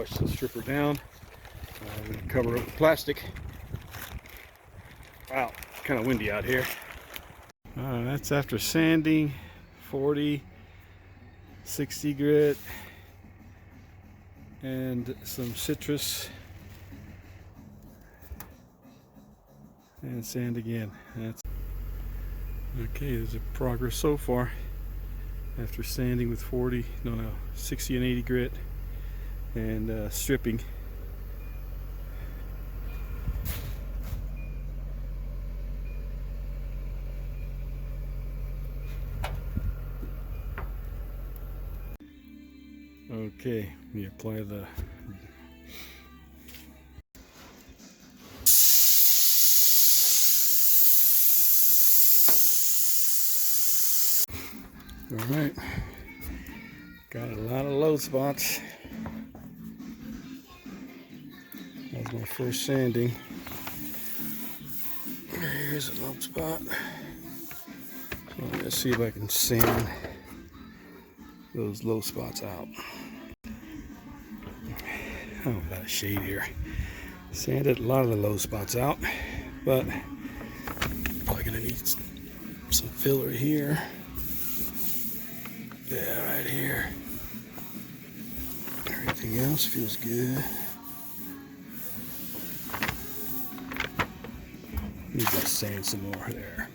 brush the stripper down. I'm going to cover up with plastic. Wow, kind of windy out here. That's after sanding. 40, 60 grit, and some citrus, and sand again. That's okay. There's a progress so far after sanding with 60 and 80 grit and stripping. Okay, we apply the all right, got a lot of low spots. That's my first sanding. Here's a low spot. So let's see if I can sand those low spots out. Oh, a lot of shade here. Sanded a lot of the low spots out, but probably gonna need some filler here. Yeah, right here. Everything else feels good. Need to sand some more there.